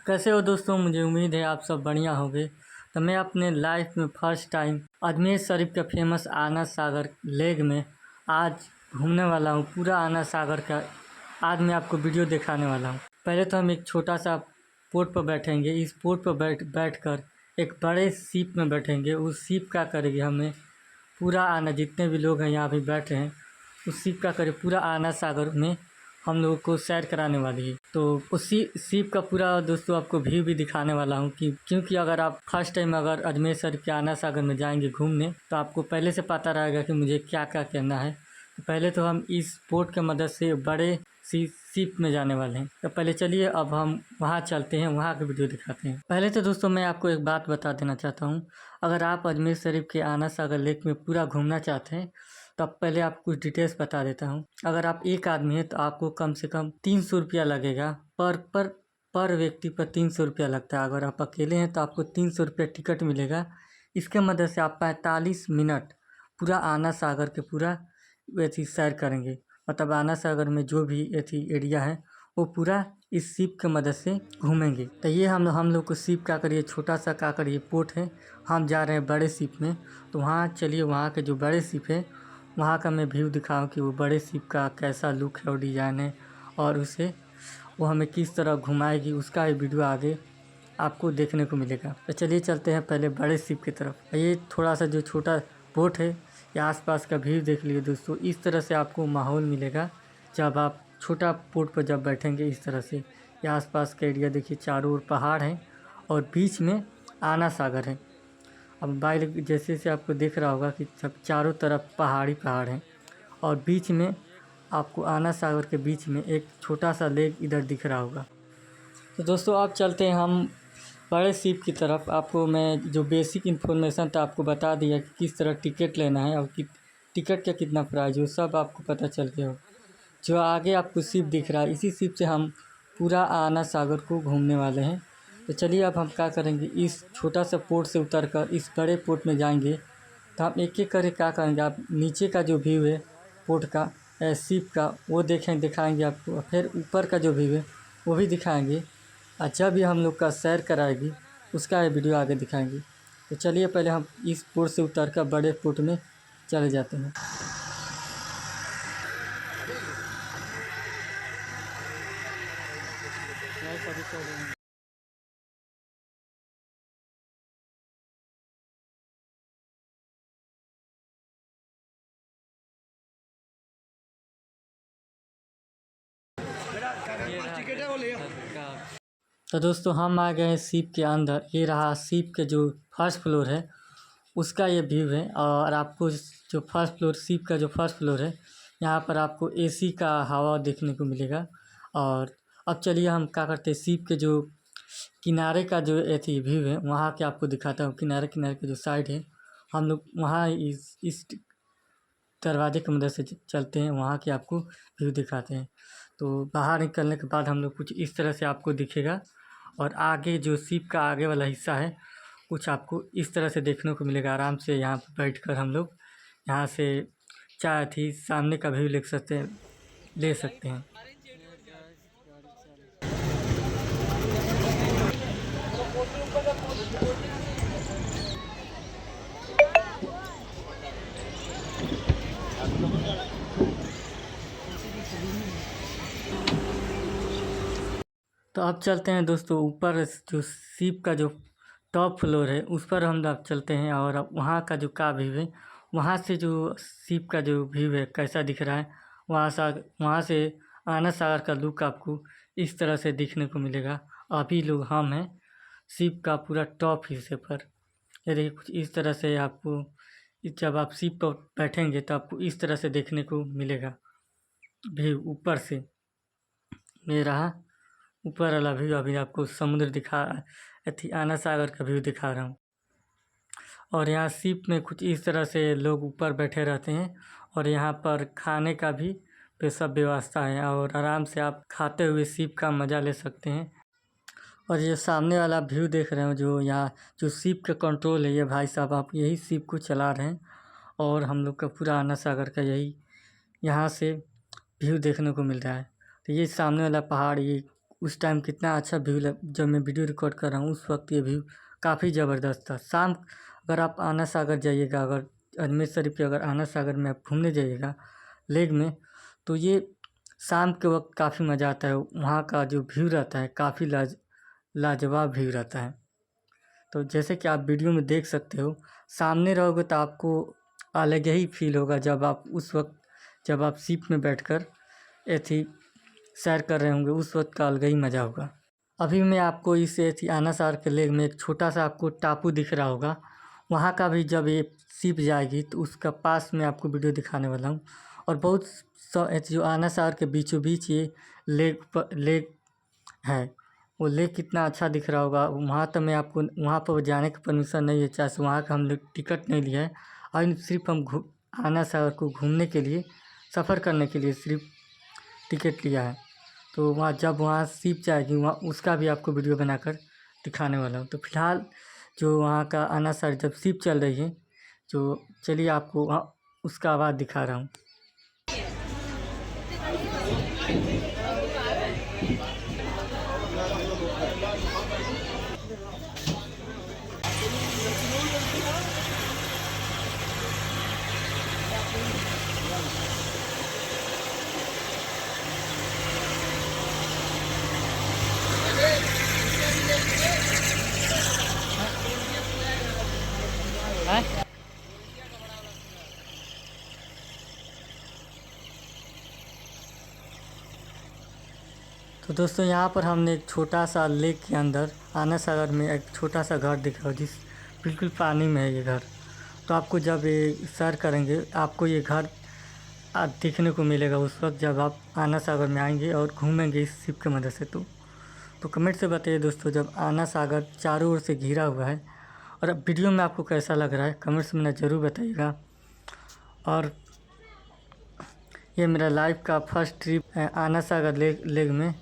कैसे हो दोस्तों। मुझे उम्मीद है आप सब बढ़िया होंगे। तो मैं अपने लाइफ में फ़र्स्ट टाइम अजमेर शरीफ के फेमस आना सागर लेक में आज घूमने वाला हूँ। पूरा आना सागर का आज मैं आपको वीडियो दिखाने वाला हूँ। पहले तो हम एक छोटा सा बोट पर बैठेंगे। इस बोट पर बैठकर एक बड़े शिप में बैठेंगे। उस शिप का करेंगे हमें पूरा आना, जितने भी लोग हैं यहाँ पे बैठे हैं, उस शिप का करें पूरा आना सागर में हम लोगों को सैर कराने वाली है। तो उसी शिप का पूरा दोस्तों आपको व्यू भी दिखाने वाला हूँ क्योंकि अगर आप फर्स्ट टाइम अगर अजमेर शरीफ के आना सागर में जाएंगे घूमने तो आपको पहले से पता रहेगा कि मुझे क्या क्या करना है। तो पहले तो हम इस बोट की मदद से बड़े शिप में जाने वाले हैं। तो पहले चलिए अब हम वहाँ चलते हैं, वहाँ की वीडियो दिखाते हैं। पहले तो दोस्तों मैं आपको एक बात बता देना चाहता हूँ। अगर आप अजमेर शरीफ के आना सागर लेक में पूरा घूमना चाहते हैं तो अब पहले आप कुछ डिटेल्स बता देता हूँ। अगर आप एक आदमी हैं तो आपको कम से कम 300 रुपया लगेगा पर व्यक्ति पर 300 रुपया लगता है। अगर आप अकेले हैं तो आपको 300 रुपया टिकट मिलेगा। इसके मदद से आप 45 मिनट पूरा आना सागर के पूरा वैसी सैर करेंगे। मतलब आना सागर में जो भी ऐसी एरिया है वो पूरा इस शिप की मदद से घूमेंगे। तो ये हम लोग को शिप का करिए छोटा सा का करिए पोर्ट है। हम जा रहे हैं बड़े शिप में। तो वहाँ चलिए, वहाँ के जो बड़े शिप है वहाँ का मैं व्यू दिखाऊँ कि वो बड़े शिप का कैसा लुक है और डिज़ाइन है और उसे वो हमें किस तरह घुमाएगी, उसका ही वीडियो आगे आपको देखने को मिलेगा। तो चलिए चलते हैं पहले बड़े शिप की तरफ। ये थोड़ा सा जो छोटा बोट है ये आसपास का व्यू देख लिए दोस्तों। इस तरह से आपको माहौल मिलेगा जब आप छोटा बोट पर जब बैठेंगे। इस तरह से ये आसपास का एरिया देखिए, चारों ओर पहाड़ हैं और बीच में आना सागर है। अब बाइक जैसे से आपको दिख रहा होगा कि सब चारों तरफ पहाड़ हैं और बीच में आपको आना सागर के बीच में एक छोटा सा लेक इधर दिख रहा होगा। तो दोस्तों आप चलते हैं हम बड़े शिप की तरफ। आपको मैं जो बेसिक इन्फॉर्मेशन था आपको बता दिया कि किस तरह टिकट लेना है और टिकट का कितना प्राइस है, वो सब आपको पता चल गया हो। जो आगे आपको शिप दिख रहा है इसी शिप से हम पूरा आना सागर को घूमने वाले हैं। तो चलिए अब हम क्या करेंगे, इस छोटा सा पोर्ट से उतरकर इस बड़े पोर्ट में जाएंगे। तो हम एक एक करके क्या करेंगे, आप नीचे का जो व्यू है पोर्ट का शिप का वो दिखाएंगे आपको। फिर ऊपर का जो व्यू है वो भी दिखाएंगे। और जब भी हम लोग का सैर कराएगी उसका ये वीडियो आगे दिखाएंगे। तो चलिए पहले हम इस पोर्ट से उतरकर बड़े पोर्ट में चले जाते हैं। तो दोस्तों हम आ गए हैं शिप के अंदर। ये रहा शिप के जो फर्स्ट फ्लोर है उसका ये व्यू है। और आपको जो फर्स्ट फ्लोर शिप का जो फर्स्ट फ्लोर है यहाँ पर आपको एसी का हवा देखने को मिलेगा। और अब चलिए हम क्या करते हैं, शिप के जो किनारे का जो ऐसी व्यू है वहाँ के आपको दिखाता हूँ। किनारे किनारे के जो साइड है हम लोग वहाँ इस दरवाजे की मदद से चलते हैं, वहाँ के आपको व्यू दिखाते हैं। तो बाहर निकलने के बाद हम लोग कुछ इस तरह से आपको दिखेगा। और आगे जो शिप का आगे वाला हिस्सा है कुछ आपको इस तरह से देखने को मिलेगा। आराम से यहाँ पर बैठकर हम लोग यहाँ से चाय थी सामने का व्यू ले सकते हैं। तो अब चलते हैं दोस्तों ऊपर, जो शिप का जो टॉप फ्लोर है उस पर हम अब चलते हैं। और अब वहाँ का जो व्यू है, वहाँ से जो शिप का जो व्यू है कैसा दिख रहा है, वहाँ से आना सागर का लुक आपको इस तरह से दिखने को मिलेगा। अभी लोग हम हैं शिप का पूरा टॉप हिस्से पर। ये देखिए कुछ इस तरह से आपको जब आप शिप पर बैठेंगे तो आपको इस तरह से देखने को मिलेगा व्यू ऊपर से। ये रहा ऊपर वाला व्यू। अभी आपको समुद्र आना सागर का व्यू दिखा रहा हूँ। और यहाँ शिप में कुछ इस तरह से लोग ऊपर बैठे रहते हैं और यहाँ पर खाने का भी सब व्यवस्था है और आराम से आप खाते हुए शिप का मज़ा ले सकते हैं। और ये सामने वाला व्यू देख रहे हो, जो यहाँ जो शिप का कंट्रोल है, ये भाई साहब आप यही शिप को चला रहे हैं। और हम लोग का पूरा आना सागर का यही यहाँ से व्यू देखने को मिल रहा है। तो ये सामने वाला पहाड़, ये उस टाइम कितना अच्छा व्यू जब मैं वीडियो रिकॉर्ड कर रहा हूँ उस वक्त ये व्यू काफ़ी ज़बरदस्त था। शाम अगर आप आना सागर जाइएगा, अगर अजमेर शरीफ के अगर आना सागर में आप घूमने जाइएगा लेक में, तो ये शाम के वक्त काफ़ी मज़ा आता है। वहाँ का जो व्यू रहता है काफ़ी लाजवाब व्यू रहता है। तो जैसे कि आप वीडियो में देख सकते हो, सामने रहोगे तो आपको अलग ही फील होगा जब आप उस वक्त जब आप शिप में बैठकर ऐसी सैर कर रहे होंगे, उस वक्त का अलग ही मज़ा होगा। अभी मैं आपको इस ऐसी आना सागर के लेक में एक छोटा सा आपको टापू दिख रहा होगा, वहाँ का भी जब ये शिप जाएगी तो उसका पास में आपको वीडियो दिखाने वाला हूँ। और बहुत जो आना सागर के बीचों बीच ये लेक है, वो लेक कितना अच्छा दिख रहा होगा। वहाँ तो मैं आपको वहाँ पर जाने की परमिशन नहीं है, चाहे से वहाँ का हमने टिकट नहीं लिया है और सिर्फ हम आना सागर को घूमने के लिए, सफ़र करने के लिए सिर्फ टिकट लिया है। तो वहाँ जब वहाँ शिप जाएगी वहाँ उसका भी आपको वीडियो बनाकर दिखाने वाला हूँ। तो फिलहाल जो वहाँ का आना सागर जब शिप चल रही है, जो चलिए आपको वहाँ उसका आवाज़ दिखा रहा हूँ। तो दोस्तों यहाँ पर हमने एक छोटा सा लेक के अंदर आना सागर में एक छोटा सा घर दिख रहा है, जिस बिल्कुल पानी में है ये घर। तो आपको जब ये सैर करेंगे आपको ये घर दिखने को मिलेगा उस वक्त जब आप आना सागर में आएंगे और घूमेंगे इस शिप की मदद से। तो कमेंट से बताइए दोस्तों, जब आना सागर चारों ओर से घिरा हुआ है और अब वीडियो में आपको कैसा लग रहा है कमेंट्स में ज़रूर बताइएगा। और ये मेरा लाइव का फर्स्ट ट्रिप है आना सागर लेक में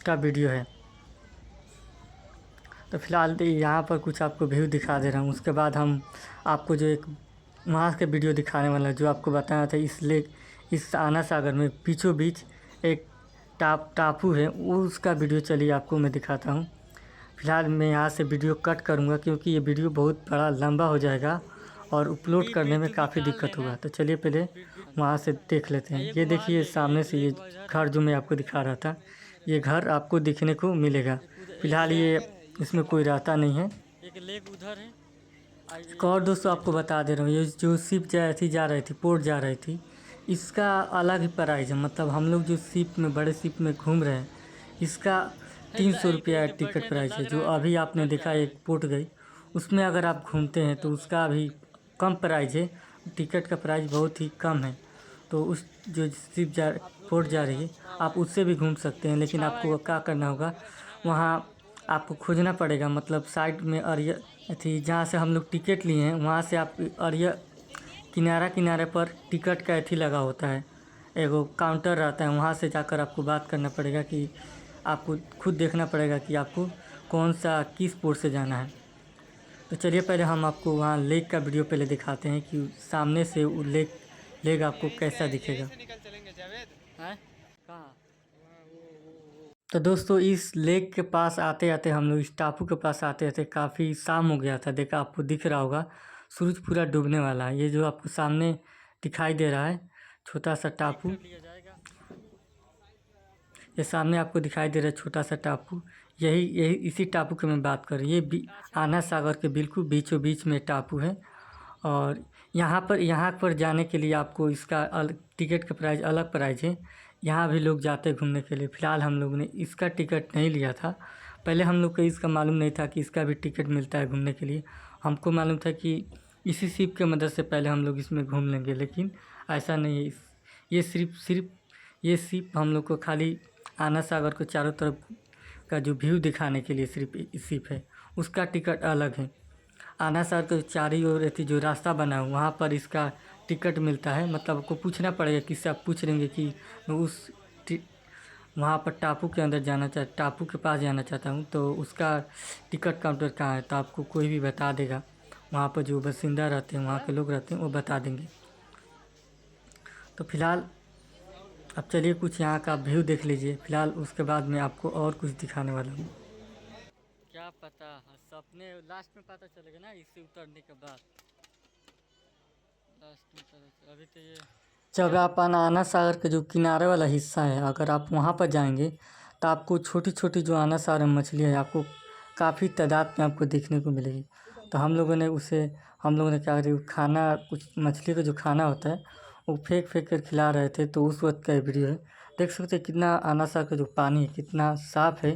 का वीडियो है। तो फिलहाल यहाँ पर कुछ आपको व्यू दिखा दे रहा हूँ, उसके बाद हम आपको जो एक वहाँ के वीडियो दिखाने वाला जो आपको बताया था इस आना सागर में बीचों बीच एक टापू है, वो उसका वीडियो चलिए आपको मैं दिखाता हूँ। फिलहाल मैं यहाँ से वीडियो कट करूँगा क्योंकि ये वीडियो बहुत बड़ा लंबा हो जाएगा और अपलोड करने में काफ़ी दिक्कत होगा। तो चलिए पहले वहाँ से देख लेते हैं। ये देखिए सामने से ये घर जो मैं आपको दिखा रहा था, ये घर आपको दिखने को मिलेगा। फिलहाल ये इसमें कोई रहता नहीं है। एक लेक उधर है। एक और दोस्तों आपको बता दे रहा हूँ, ये जो शिप जा रही थी पोर्ट जा रही थी, इसका अलग ही प्राइस है। मतलब हम लोग जो शिप में बड़े शिप में घूम रहे हैं, इसका 300 रुपया टिकट प्राइस है। जो अभी आपने देखा एक पोर्ट गई, उसमें अगर आप घूमते हैं तो उसका भी कम प्राइस है, टिकट का प्राइस बहुत ही कम है। तो उस जो शिप पोर्ट जा रही है आप उससे भी घूम सकते हैं, लेकिन आपको क्या करना होगा, वहाँ आपको खोजना पड़ेगा। मतलब साइड में अरिया थी जहाँ से हम लोग टिकट लिए हैं, वहाँ से आप अरिया किनारे पर टिकट का एथी लगा होता है, एगो काउंटर रहता है, वहाँ से जाकर आपको बात करना पड़ेगा कि आपको खुद देखना पड़ेगा कि आपको कौन सा किस पोर्ट से जाना है। तो चलिए पहले हम आपको वहाँ लेक का वीडियो पहले दिखाते हैं कि सामने से वो लेक आपको कैसा दिखेगा। तो दोस्तों इस लेक के पास आते आते हम लोग इस टापू के पास आते आते काफ़ी शाम हो गया था। देखा आपको दिख रहा होगा सूरज पूरा डूबने वाला है। ये जो आपको सामने दिखाई दे रहा है छोटा सा टापू, ये सामने आपको दिखाई दे रहा है छोटा सा टापू, यही इसी टापू की मैं बात कर रही हूँ। ये आना सागर के बिल्कुल बीचों बीच में टापू है। और यहाँ पर जाने के लिए आपको इसका टिकट का प्राइस अलग प्राइस है। यहाँ भी लोग जाते हैं घूमने के लिए। फ़िलहाल हम लोग ने इसका टिकट नहीं लिया था, पहले हम लोग को इसका मालूम नहीं था कि इसका भी टिकट मिलता है घूमने के लिए। हमको मालूम था कि इसी शिप की मदद से पहले हम लोग इसमें घूम लेंगे, लेकिन ऐसा नहीं है। ये सिर्फ ये शिप हम लोग को खाली आना सागर को चारों तरफ का जो व्यू दिखाने के लिए सिर्फ शिप है, उसका टिकट अलग है। आना सागर के चारों ओर रहती जो रास्ता बना है वहाँ पर इसका टिकट मिलता है। मतलब आपको पूछना पड़ेगा, किससे आप पूछ लेंगे कि मैं वहाँ पर टापू के अंदर टापू के पास जाना चाहता हूँ, तो उसका टिकट काउंटर कहाँ है, तो आपको कोई भी बता देगा। वहाँ पर जो बासिंदा रहते हैं, वहाँ के लोग रहते हैं, वो बता देंगे। तो फिलहाल अब चलिए कुछ यहाँ का व्यू देख लीजिए फिलहाल, उसके बाद मैं आपको और कुछ दिखाने वाला हूँ। क्या पता सपने लास्ट में पता चलेगा ना, इससे उतरने के बाद लास्ट में पता अभी तो ये जब आप आना सागर के जो किनारे वाला हिस्सा है, अगर आप वहाँ पर जाएंगे तो आपको छोटी छोटी जो आना सागर में मछलियाँ है आपको काफ़ी तादाद में आपको देखने को मिलेगी। तो हम लोगों ने क्या करी, खाना कुछ मछली का जो खाना होता है वो फेंक फेंक कर खिला रहे थे, तो उस वक्त का ये वीडियो है। देख सकते हैं कितना आना सागर का जो पानी है कितना साफ़ है,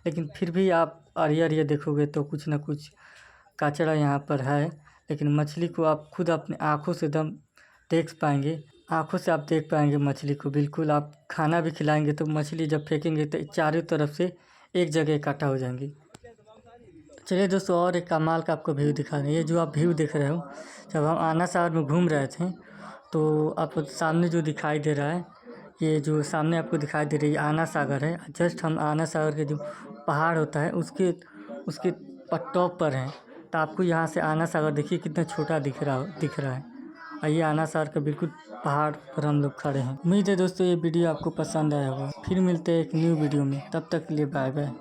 लेकिन फिर भी आप अरिया देखोगे तो कुछ ना कुछ कचरा यहाँ पर है। लेकिन मछली को आप खुद अपने आँखों से एकदम देख पाएंगे, आँखों से आप देख पाएंगे मछली को बिल्कुल। आप खाना भी खिलाएंगे तो मछली जब फेंकेंगे तो चारों तरफ से एक जगह इकट्ठा हो जाएंगी। चलिए दोस्तों और एक कमाल का आपको व्यू दिखा रहे हैं। ये जो आप व्यू देख रहे हो, जब हम आना सागर में घूम रहे थे तो आपको सामने जो दिखाई दे रहा है, ये जो सामने आपको दिखाई दे रही है आना सागर है। जस्ट हम आना सागर के जो पहाड़ होता है उसके उसके टॉप पर हैं। तो आपको यहाँ से आना सागर देखिए कितना छोटा दिख रहा है। और ये आना सागर के बिल्कुल पहाड़ पर हम लोग खड़े हैं। उम्मीद है दोस्तों ये वीडियो आपको पसंद आया होगा। फिर मिलते हैं एक न्यू वीडियो में, तब तक के लिए बाय बाय।